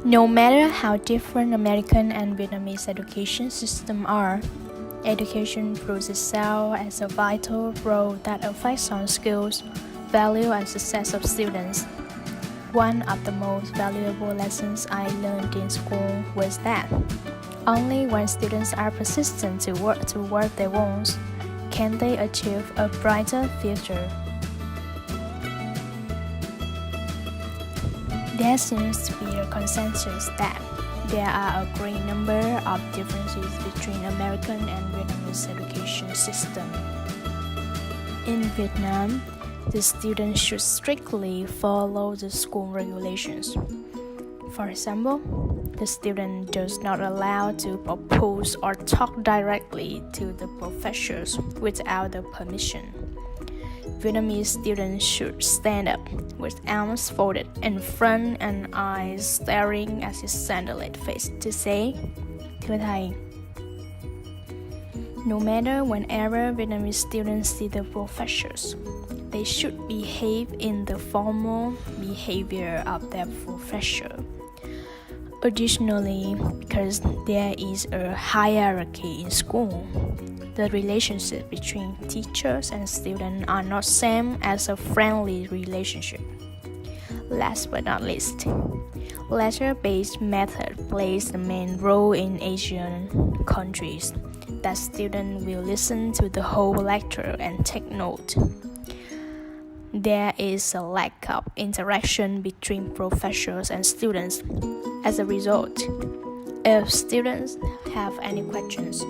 No matter how different American and Vietnamese education systems are, education proves itself as a vital role that affects on skills, value, and success of students. One of the most valuable lessons I learned in school was that only when students are persistent to work toward their goals can they achieve a brighter future. There seems to be a consensus that there are a great number of differences between American and Vietnamese education system. In Vietnam, the students should strictly follow the school regulations. For example, the student does not allowed to propose or talk directly to the professors without the permission. Vietnamese students should stand up with arms folded in front and eyes staring at his sandaled face to say, "Thưa thầy." No matter whenever Vietnamese students see the professors, they should behave in the formal behavior of their professor. Additionally, because there is a hierarchy in school, the relationship between teachers and students are not same as a friendly relationship. Last but not least, lecture-based method plays the main role in Asian countries, that students will listen to the whole lecture and take note. There is a lack of interaction between professors and students. As a result, if students have any questions,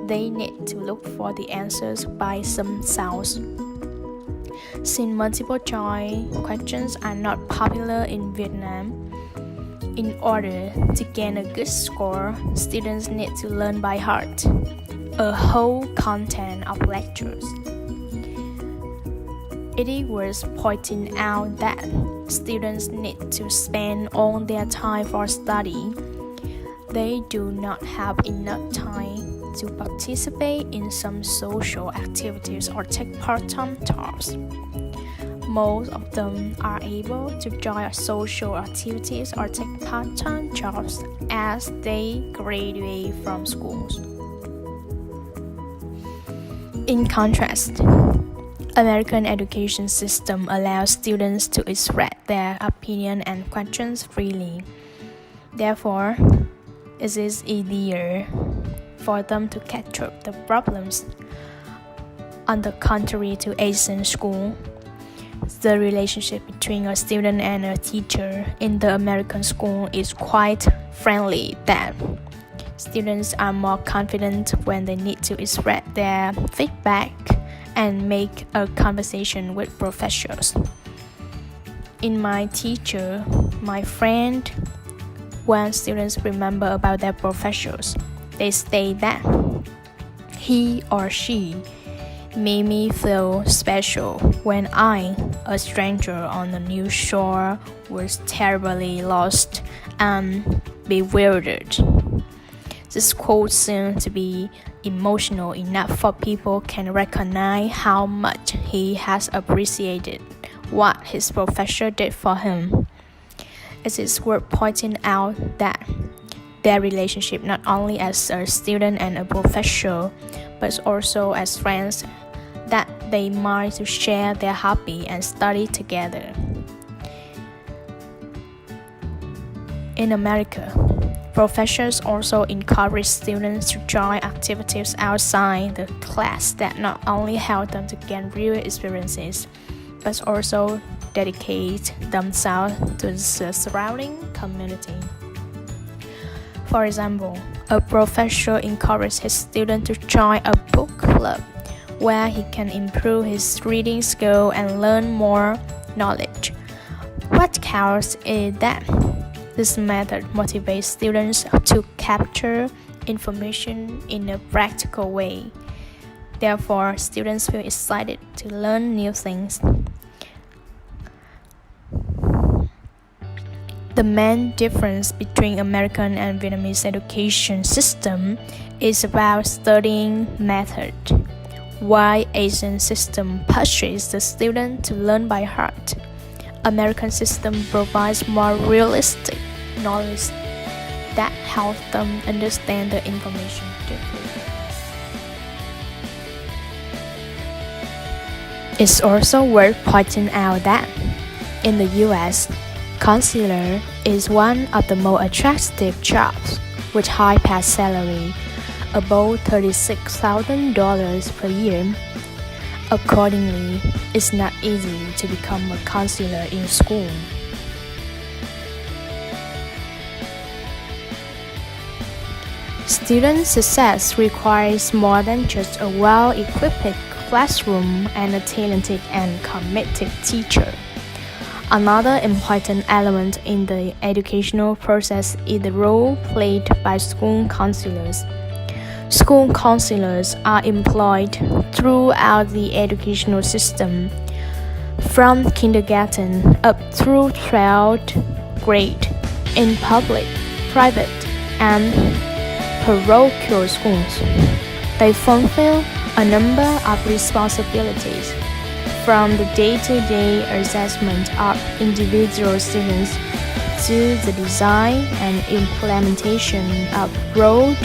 they need to look for the answers by themselves. Since multiple choice questions are not popular in Vietnam, in order to gain a good score, students need to learn by heart a whole content of lectures. It is worth pointing out that students need to spend all their time for study. They do not have enough time to participate in some social activities or take part-time jobs. Most of them are able to join social activities or take part-time jobs as they graduate from schools. In contrast, American education system allows students to express their opinion and questions freely. Therefore, it is easier for them to catch up the problems. On the contrary to Asian school, the relationship between a student and a teacher in the American school is quite friendly that students are more confident when they need to express their feedback and make a conversation with professors. In my teacher, my friend, when students remember about their professors, they say that he or she made me feel special when I, a stranger on a new shore, was terribly lost and bewildered. This quote seems to be emotional enough for people can recognize how much he has appreciated what his professor did for him. It is worth pointing out that their relationship not only as a student and a professor, but also as friends, that they might to share their hobby and study together. In America, professors also encourage students to join activities outside the class that not only help them to gain real experiences, but also dedicate themselves to the surrounding community. For example, a professor encourages his student to join a book club where he can improve his reading skill and learn more knowledge. What counts is that this method motivates students to capture information in a practical way. Therefore, students feel excited to learn new things. The main difference between American and Vietnamese education system is about studying method. While Asian system pushes the student to learn by heart, American system provides more realistic knowledge that help them understand the information deeply. It's also worth pointing out that in the US, counselor is one of the most attractive jobs with high paid salary, about $36,000 per year. Accordingly, it's not easy to become a counselor in school. Student success requires more than just a well-equipped classroom and a talented and committed teacher. Another important element in the educational process is the role played by school counselors. School counselors are employed throughout the educational system, from kindergarten up through 12th grade, in public, private, and parochial schools. They fulfill a number of responsibilities, from the day-to-day assessment of individual students to the design and implementation of broad,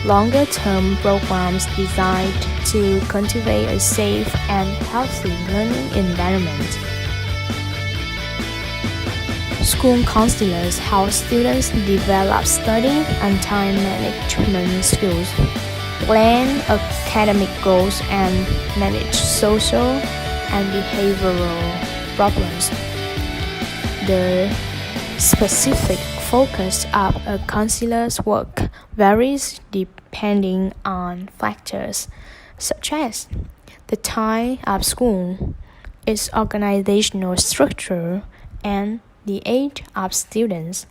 longer-term programs designed to cultivate a safe and healthy learning environment. School counselors help students develop study and time management skills, plan academic goals, and manage social and behavioral problems. The specific focus of a counselor's work varies depending on factors such as the type of school, its organizational structure, and the age of students.